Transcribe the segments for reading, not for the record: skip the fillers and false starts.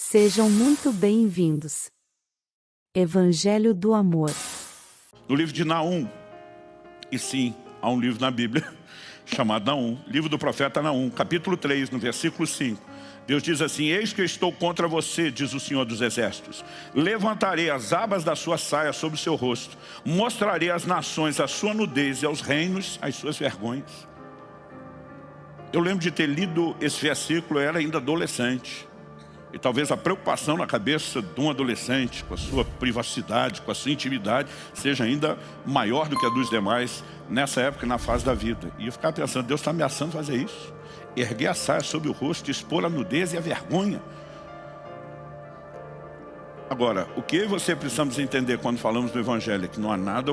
Sejam muito bem-vindos. Evangelho do Amor. No livro de Naum, e sim, há um livro na Bíblia chamado Naum, livro do profeta Naum, capítulo 3, no versículo 5. Deus diz assim: eis que eu estou contra você, diz o Senhor dos Exércitos. Levantarei as abas da sua saia sobre o seu rosto, mostrarei às nações a sua nudez e aos reinos as suas vergonhas. Eu lembro de ter lido esse versículo, eu era ainda adolescente. E talvez a preocupação na cabeça de um adolescente com a sua privacidade, com a sua intimidade, seja ainda maior do que a dos demais nessa época, na fase da vida. E eu ficava pensando, Deus está ameaçando fazer isso. Erguer a saia sobre o rosto, expor a nudez e a vergonha. Agora, o que você precisamos entender quando falamos do Evangelho é que não há nada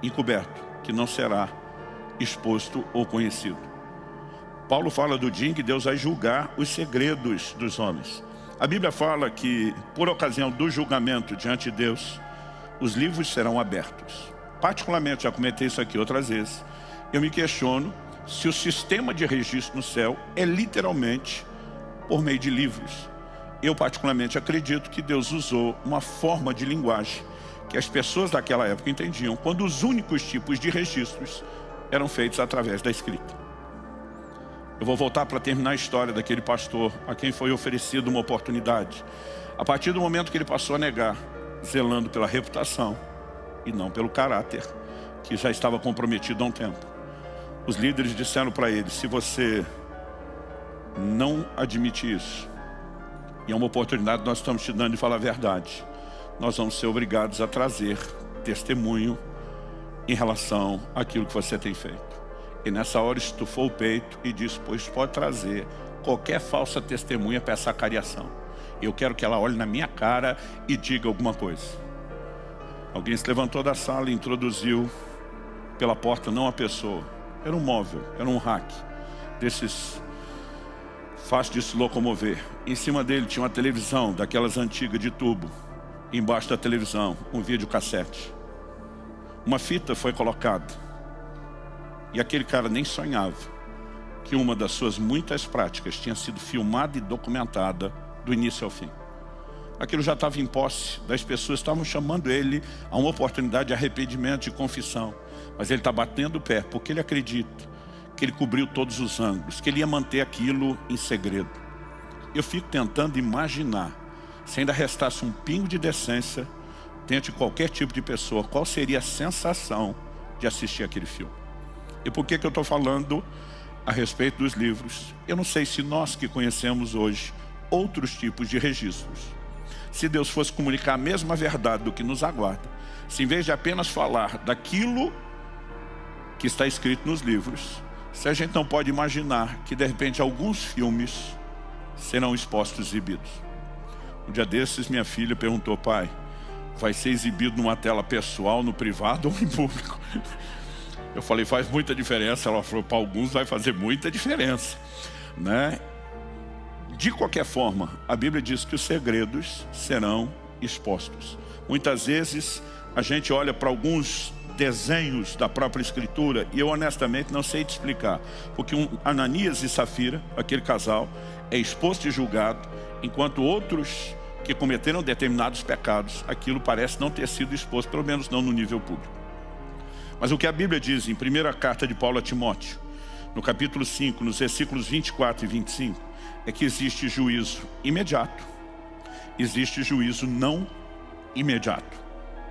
encoberto, que não será exposto ou conhecido. Paulo fala do dia em que Deus vai julgar os segredos dos homens. A Bíblia fala que, por ocasião do julgamento diante de Deus, os livros serão abertos. Particularmente, já comentei isso aqui outras vezes, eu me questiono se o sistema de registro no céu é literalmente por meio de livros. Eu particularmente acredito que Deus usou uma forma de linguagem que as pessoas daquela época entendiam, quando os únicos tipos de registros eram feitos através da escrita. Eu vou voltar para terminar a história daquele pastor a quem foi oferecida uma oportunidade. A partir do momento que ele passou a negar, zelando pela reputação e não pelo caráter, que já estava comprometido há um tempo, os líderes disseram para ele: se você não admite isso, e é uma oportunidade que nós estamos te dando de falar a verdade, nós vamos ser obrigados a trazer testemunho em relação àquilo que você tem feito. E nessa hora estufou o peito e disse: pois pode trazer qualquer falsa testemunha para essa cariação. Eu quero que ela olhe na minha cara e diga alguma coisa. Alguém se levantou da sala e introduziu pela porta não a pessoa. Era um móvel, era um rack, desses fácil de se locomover. Em cima dele tinha uma televisão, daquelas antigas de tubo. Embaixo da televisão, um videocassete. Uma fita foi colocada. E aquele cara nem sonhava que uma das suas muitas práticas tinha sido filmada e documentada do início ao fim. Aquilo já estava em posse das pessoas, estavam chamando ele a uma oportunidade de arrependimento, de confissão. Mas ele está batendo o pé, porque ele acredita que ele cobriu todos os ângulos, que ele ia manter aquilo em segredo. Eu fico tentando imaginar, se ainda restasse um pingo de decência dentro de qualquer tipo de pessoa, qual seria a sensação de assistir aquele filme. E por que eu estou falando a respeito dos livros? Eu não sei se nós que conhecemos hoje outros tipos de registros, se Deus fosse comunicar a mesma verdade do que nos aguarda, se em vez de apenas falar daquilo que está escrito nos livros, se a gente não pode imaginar que de repente alguns filmes serão expostos e exibidos. Um dia desses minha filha perguntou: pai, vai ser exibido numa tela pessoal, no privado ou em público? Eu falei: faz muita diferença. Ela falou: para alguns vai fazer muita diferença, né? De qualquer forma, a Bíblia diz que os segredos serão expostos. Muitas vezes a gente olha para alguns desenhos da própria Escritura e eu honestamente não sei te explicar, porque Ananias e Safira, aquele casal, é exposto e julgado, enquanto outros que cometeram determinados pecados, aquilo parece não ter sido exposto, pelo menos não no nível público. Mas o que a Bíblia diz em primeira carta de Paulo a Timóteo, no capítulo 5, nos versículos 24 e 25, é que existe juízo imediato, existe juízo não imediato,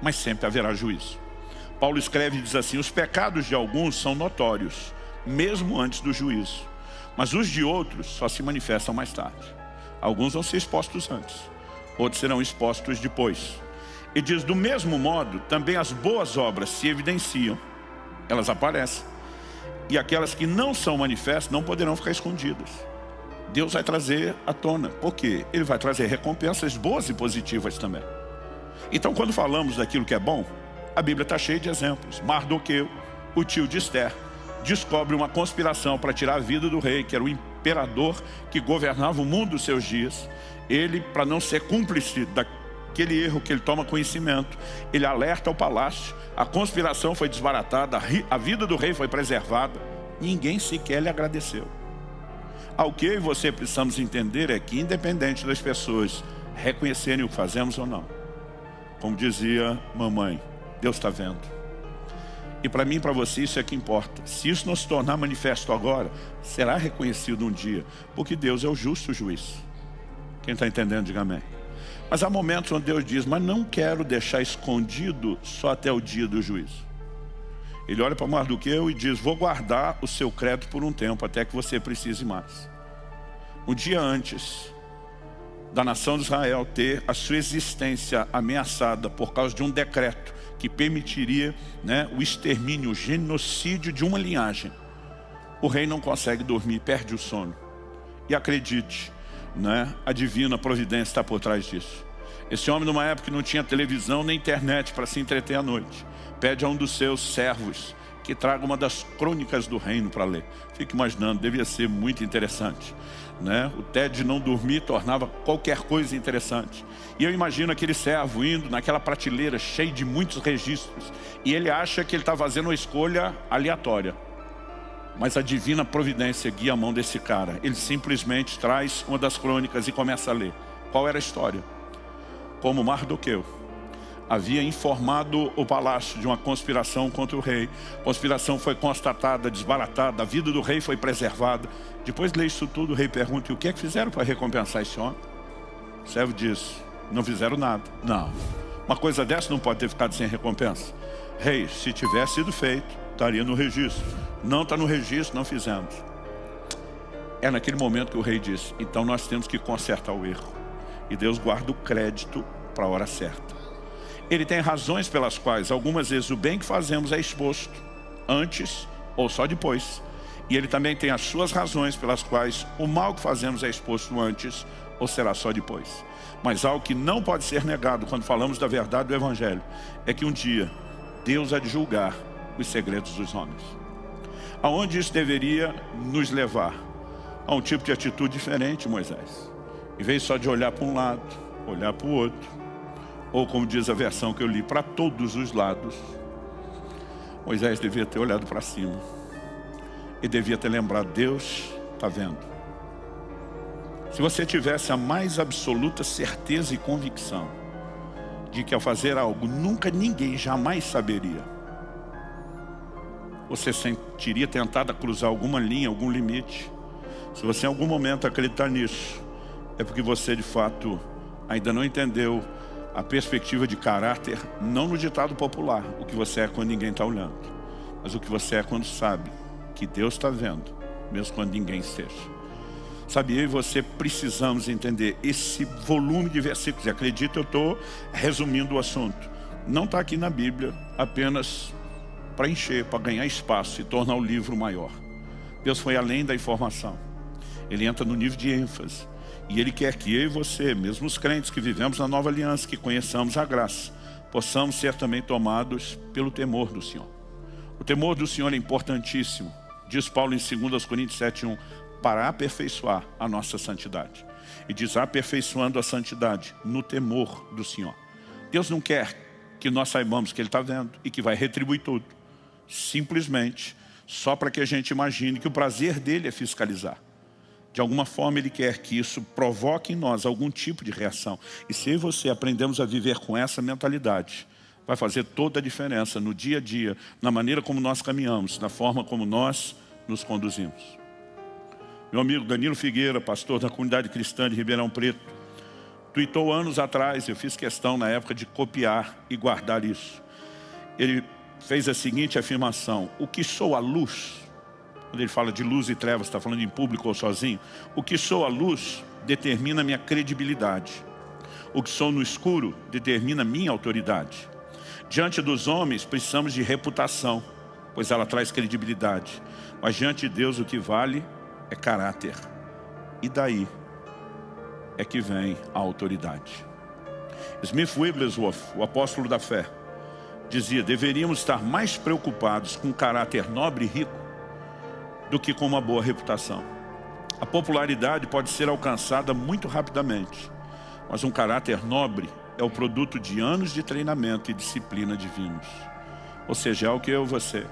mas sempre haverá juízo. Paulo escreve e diz assim: os pecados de alguns são notórios, mesmo antes do juízo, mas os de outros só se manifestam mais tarde. Alguns vão ser expostos antes, outros serão expostos depois. E diz: do mesmo modo, também as boas obras se evidenciam, elas aparecem, e aquelas que não são manifestas não poderão ficar escondidas. Deus vai trazer à tona. Por quê? Ele vai trazer recompensas boas e positivas também. Então, quando falamos daquilo que é bom, a Bíblia está cheia de exemplos. Mardoqueu, o tio de Esther, descobre uma conspiração para tirar a vida do rei, que era o imperador que governava o mundo dos seus dias. Ele, para não ser cúmplice daquele erro que ele toma conhecimento, ele alerta ao palácio, a conspiração foi desbaratada, a vida do rei foi preservada, ninguém sequer lhe agradeceu. O que eu e você precisamos entender é que, independente das pessoas reconhecerem o que fazemos ou não, como dizia mamãe, Deus está vendo. E para mim e para você isso é que importa. Se isso não se tornar manifesto agora, será reconhecido um dia, porque Deus é o justo juiz. Quem está entendendo, diga amém. Mas há momentos onde Deus diz, mas não quero deixar escondido só até o dia do juízo. Ele olha para Mardoqueu e diz, vou guardar o seu crédito por um tempo, até que você precise mais. Um dia antes da nação de Israel ter a sua existência ameaçada por causa de um decreto que permitiria, o extermínio, o genocídio de uma linhagem, o rei não consegue dormir, perde o sono. E acredite, a divina providência está por trás disso. Esse homem, numa época que não tinha televisão nem internet para se entreter à noite, pede a um dos seus servos que traga uma das crônicas do reino para ler. Fique imaginando, devia ser muito interessante. O tédio de não dormir tornava qualquer coisa interessante. E eu imagino aquele servo indo naquela prateleira cheia de muitos registros, e ele acha que ele está fazendo uma escolha aleatória. Mas a divina providência guia a mão desse cara. Ele simplesmente traz uma das crônicas e começa a ler. Qual era a história? Como Mardoqueu havia informado o palácio de uma conspiração contra o rei. A conspiração foi constatada, desbaratada, a vida do rei foi preservada. Depois de ler isso tudo, o rei pergunta, e o que é que fizeram para recompensar esse homem? O servo diz, não fizeram nada. Não, uma coisa dessa não pode ter ficado sem recompensa. Rei, se tivesse sido feito, estaria no registro. Não está no registro, não fizemos. É naquele momento que o rei diz, então nós temos que consertar o erro. E Deus guarda o crédito para a hora certa. Ele tem razões pelas quais algumas vezes o bem que fazemos é exposto antes ou só depois. E ele também tem as suas razões pelas quais o mal que fazemos é exposto antes ou será só depois. Mas algo que não pode ser negado quando falamos da verdade do Evangelho é que um dia Deus há de julgar os segredos dos homens. Aonde isso deveria nos levar? A um tipo de atitude diferente, Moisés. Em vez só de olhar para um lado, olhar para o outro, ou como diz a versão que eu li, para todos os lados, Moisés devia ter olhado para cima. E devia ter lembrado, Deus está vendo. Se você tivesse a mais absoluta certeza e convicção de que ao fazer algo, nunca ninguém jamais saberia, você sentiria tentado a cruzar alguma linha, algum limite. Se você em algum momento acreditar nisso, é porque você de fato ainda não entendeu a perspectiva de caráter, não no ditado popular, o que você é quando ninguém está olhando, mas o que você é quando sabe que Deus está vendo, mesmo quando ninguém esteja. Sabe, eu e você precisamos entender esse volume de versículos, e acredito, eu estou resumindo o assunto. Não está aqui na Bíblia apenas para encher, para ganhar espaço e tornar o livro maior. Deus foi além da informação. Ele entra no nível de ênfase. E Ele quer que eu e você, mesmo os crentes que vivemos na nova aliança, que conheçamos a graça, possamos ser também tomados pelo temor do Senhor. O temor do Senhor é importantíssimo. Diz Paulo em 2 Coríntios 7:1, para aperfeiçoar a nossa santidade. E diz, aperfeiçoando a santidade no temor do Senhor. Deus não quer que nós saibamos que Ele está vendo e que vai retribuir tudo. Simplesmente, só para que a gente imagine que o prazer dele é fiscalizar. De alguma forma Ele quer que isso provoque em nós algum tipo de reação. E se eu e você aprendemos a viver com essa mentalidade, vai fazer toda a diferença no dia a dia, na maneira como nós caminhamos, na forma como nós nos conduzimos. Meu amigo Danilo Figueira, pastor da comunidade cristã de Ribeirão Preto, tuitou anos atrás, eu fiz questão na época de copiar e guardar isso. Ele fez a seguinte afirmação, o que sou a luz, quando ele fala de luz e trevas, está falando em público ou sozinho, o que sou a luz determina minha credibilidade. O que sou no escuro determina minha autoridade. Diante dos homens precisamos de reputação, pois ela traz credibilidade. Mas diante de Deus o que vale é caráter. E daí é que vem a autoridade. Smith Wigglesworth, o apóstolo da fé, dizia, deveríamos estar mais preocupados com um caráter nobre e rico do que com uma boa reputação. A popularidade pode ser alcançada muito rapidamente, mas um caráter nobre é o produto de anos de treinamento e disciplina divinos. Ou seja, é o que eu e você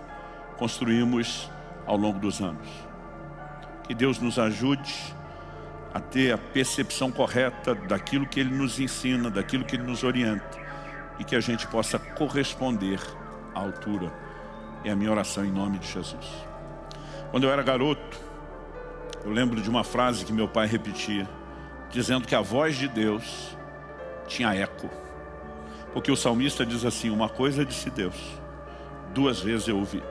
construímos ao longo dos anos. Que Deus nos ajude a ter a percepção correta daquilo que Ele nos ensina, daquilo que Ele nos orienta, e que a gente possa corresponder à altura. É a minha oração em nome de Jesus. Quando eu era garoto, eu lembro de uma frase que meu pai repetia, dizendo que a voz de Deus tinha eco. Porque o salmista diz assim, uma coisa disse Deus, 2 vezes eu ouvi.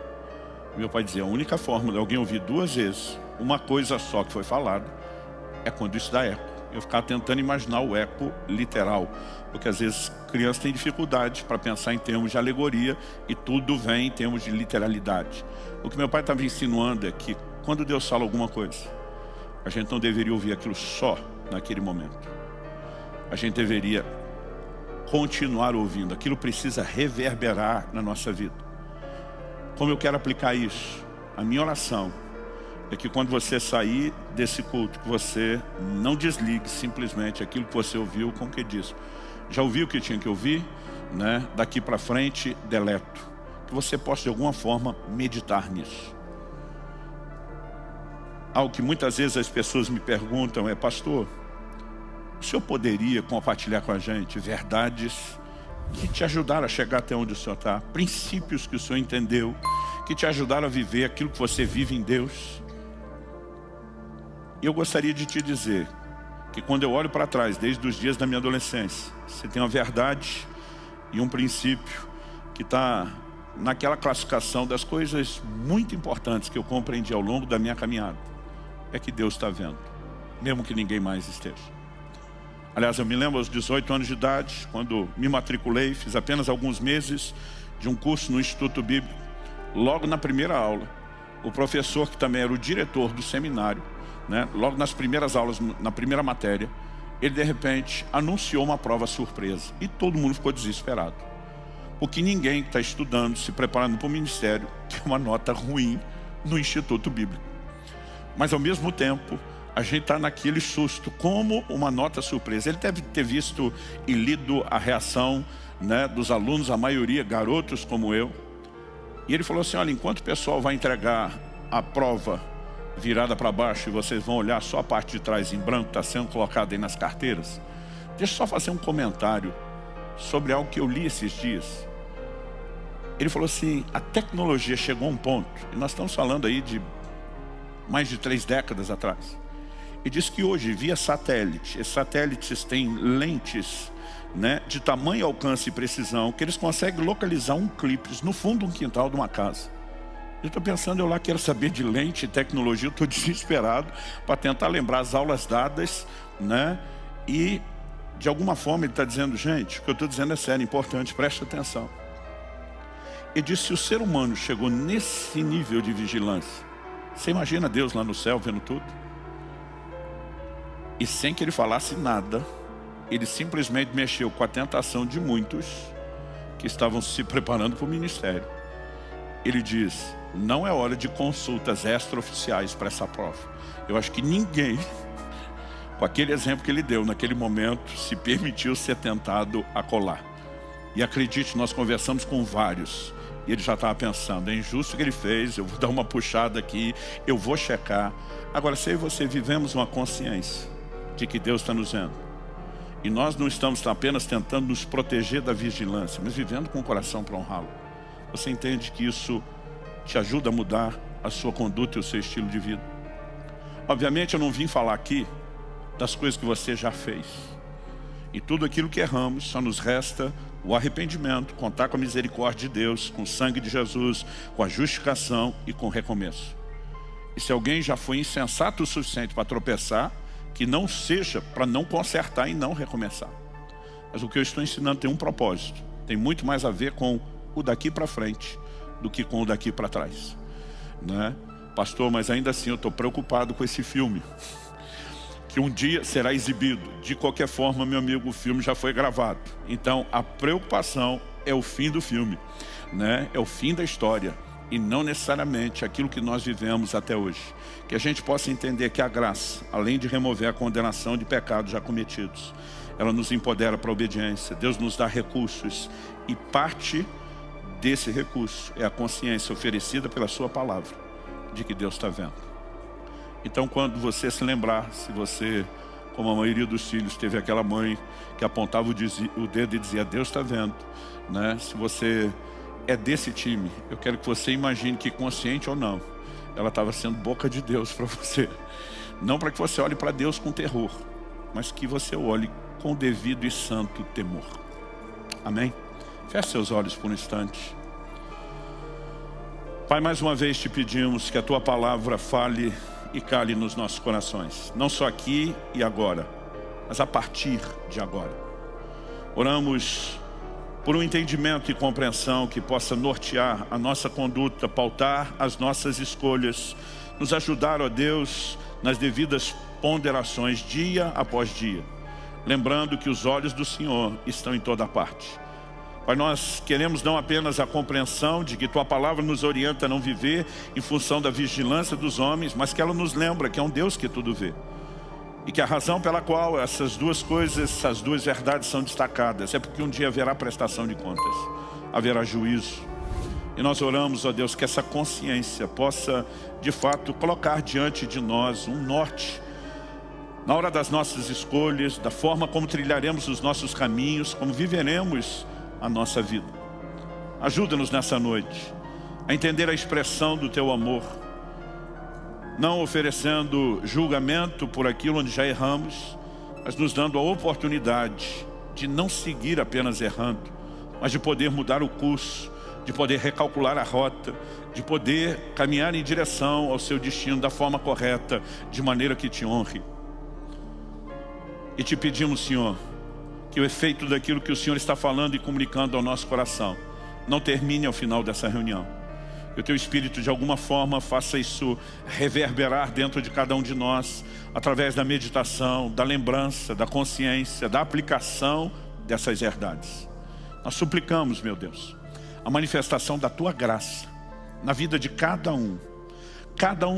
Meu pai dizia, a única forma de alguém ouvir 2 vezes uma coisa só que foi falada é quando isso dá eco. Eu ficava tentando imaginar o eco literal, porque às vezes crianças têm dificuldade para pensar em termos de alegoria e tudo vem em termos de literalidade. O que meu pai estava insinuando é que quando Deus fala alguma coisa, a gente não deveria ouvir aquilo só naquele momento. A gente deveria continuar ouvindo. Aquilo precisa reverberar na nossa vida. Como eu quero aplicar isso? A minha oração é que quando você sair desse culto, que você não desligue simplesmente aquilo que você ouviu, como que diz. Já ouviu o que tinha que ouvir? Né? Daqui para frente, deleto. Que você possa de alguma forma meditar nisso. Algo que muitas vezes as pessoas me perguntam é, pastor, o senhor poderia compartilhar com a gente verdades que te ajudaram a chegar até onde o senhor está? Princípios que o senhor entendeu, que te ajudaram a viver aquilo que você vive em Deus? E eu gostaria de te dizer que quando eu olho para trás, desde os dias da minha adolescência, você tem uma verdade e um princípio que está naquela classificação das coisas muito importantes que eu compreendi ao longo da minha caminhada. É que Deus está vendo, mesmo que ninguém mais esteja. Aliás, eu me lembro aos 18 anos de idade, quando me matriculei, fiz apenas alguns meses de um curso no Instituto Bíblico. Logo na primeira aula, o professor, que também era o diretor do seminário, né, logo nas primeiras aulas, na primeira matéria, ele de repente anunciou uma prova surpresa. E todo mundo ficou desesperado. Porque ninguém está estudando, se preparando para o ministério, tem uma nota ruim no Instituto Bíblico. Mas ao mesmo tempo, a gente está naquele susto, como uma nota surpresa. Ele deve ter visto e lido a reação, né, dos alunos, a maioria garotos como eu. E ele falou assim, olha, enquanto o pessoal vai entregar a prova virada para baixo e vocês vão olhar só a parte de trás em branco, está sendo colocada aí nas carteiras, deixa eu só fazer um comentário sobre algo que eu li esses dias. Ele falou assim, a tecnologia chegou a um ponto, e nós estamos falando aí de mais de 3 décadas atrás, e diz que hoje, via satélite, esses satélites têm lentes, né, de tamanho, alcance e precisão, que eles conseguem localizar um clipe no fundo de um quintal de uma casa. Eu estou pensando, eu lá quero saber de lente e tecnologia, eu estou desesperado para tentar lembrar as aulas dadas, né? E de alguma forma ele está dizendo, gente, o que eu estou dizendo é sério, importante, preste atenção. Ele disse, se o ser humano chegou nesse nível de vigilância, você imagina Deus lá no céu vendo tudo? E sem que ele falasse nada, ele simplesmente mexeu com a tentação de muitos que estavam se preparando para o ministério. Ele diz, não é hora de consultas extraoficiais para essa prova. Eu acho que ninguém, com aquele exemplo que ele deu naquele momento, se permitiu ser tentado a colar. E acredite, nós conversamos com vários, e ele já estava pensando, é injusto o que ele fez, eu vou dar uma puxada aqui, eu vou checar. Agora, se eu e você vivemos uma consciência de que Deus está nos vendo, e nós não estamos apenas tentando nos proteger da vigilância, mas vivendo com o coração para honrá-lo, você entende que isso te ajuda a mudar a sua conduta e o seu estilo de vida. Obviamente eu não vim falar aqui das coisas que você já fez. E tudo aquilo que erramos, só nos resta o arrependimento, contar com a misericórdia de Deus, com o sangue de Jesus, com a justificação e com o recomeço. E se alguém já foi insensato o suficiente para tropeçar, que não seja para não consertar e não recomeçar. Mas o que eu estou ensinando tem um propósito. Tem muito mais a ver com o daqui para frente do que com o daqui para trás, né? Pastor, mas ainda assim eu estou preocupado com esse filme que um dia será exibido. De qualquer forma, meu amigo, o filme já foi gravado. Então a preocupação é o fim do filme, né? É o fim da história e não necessariamente aquilo que nós vivemos até hoje. Que a gente possa entender que a graça, além de remover a condenação de pecados já cometidos, ela nos empodera para a obediência. Deus nos dá recursos e parte desse recurso é a consciência oferecida pela sua palavra de que Deus está vendo. Então, quando você se lembrar, se você, como a maioria dos filhos, teve aquela mãe que apontava o dedo e dizia, Deus está vendo, né? Se você é desse time, eu quero que você imagine que, consciente ou não, ela estava sendo boca de Deus para você. Não para que você olhe para Deus com terror, mas que você olhe com devido e santo temor. Amém? Feche seus olhos por um instante. Pai, mais uma vez te pedimos que a Tua palavra fale e cale nos nossos corações. Não só aqui e agora, mas a partir de agora. Oramos por um entendimento e compreensão que possa nortear a nossa conduta, pautar as nossas escolhas, nos ajudar, ó Deus, nas devidas ponderações dia após dia. Lembrando que os olhos do Senhor estão em toda parte. Pai, nós queremos não apenas a compreensão de que Tua palavra nos orienta a não viver em função da vigilância dos homens, mas que ela nos lembra que é um Deus que tudo vê. E que a razão pela qual essas duas coisas, essas duas verdades são destacadas, é porque um dia haverá prestação de contas, haverá juízo. E nós oramos, ó Deus, que essa consciência possa, de fato, colocar diante de nós um norte, na hora das nossas escolhas, da forma como trilharemos os nossos caminhos, como viveremos a nossa vida. Ajuda-nos nessa noite a entender a expressão do Teu amor, não oferecendo julgamento por aquilo onde já erramos, mas nos dando a oportunidade de não seguir apenas errando, mas de poder mudar o curso, de poder recalcular a rota, de poder caminhar em direção ao seu destino da forma correta, de maneira que Te honre. E Te pedimos, Senhor, que o efeito daquilo que o Senhor está falando e comunicando ao nosso coração não termine ao final dessa reunião. Que o Teu Espírito de alguma forma faça isso reverberar dentro de cada um de nós, através da meditação, da lembrança, da consciência, da aplicação dessas verdades. Nós suplicamos, meu Deus, a manifestação da Tua graça na vida de cada um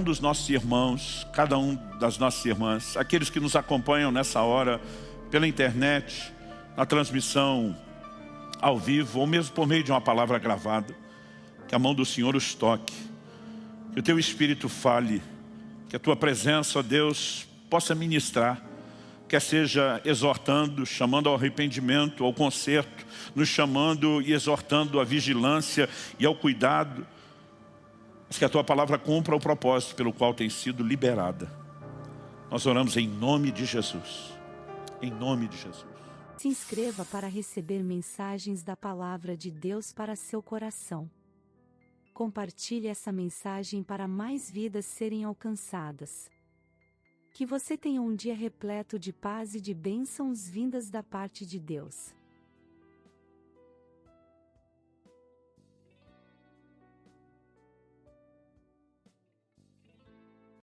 dos nossos irmãos, cada um das nossas irmãs, aqueles que nos acompanham nessa hora pela internet, na transmissão ao vivo, ou mesmo por meio de uma palavra gravada. Que a mão do Senhor os toque, que o Teu Espírito fale, que a Tua presença, ó Deus, possa ministrar, quer seja exortando, chamando ao arrependimento, ao conserto, nos chamando e exortando à vigilância e ao cuidado, mas que a Tua palavra cumpra o propósito pelo qual tem sido liberada. Nós oramos em nome de Jesus, em nome de Jesus. Se inscreva para receber mensagens da Palavra de Deus para seu coração. Compartilhe essa mensagem para mais vidas serem alcançadas. Que você tenha um dia repleto de paz e de bênçãos vindas da parte de Deus.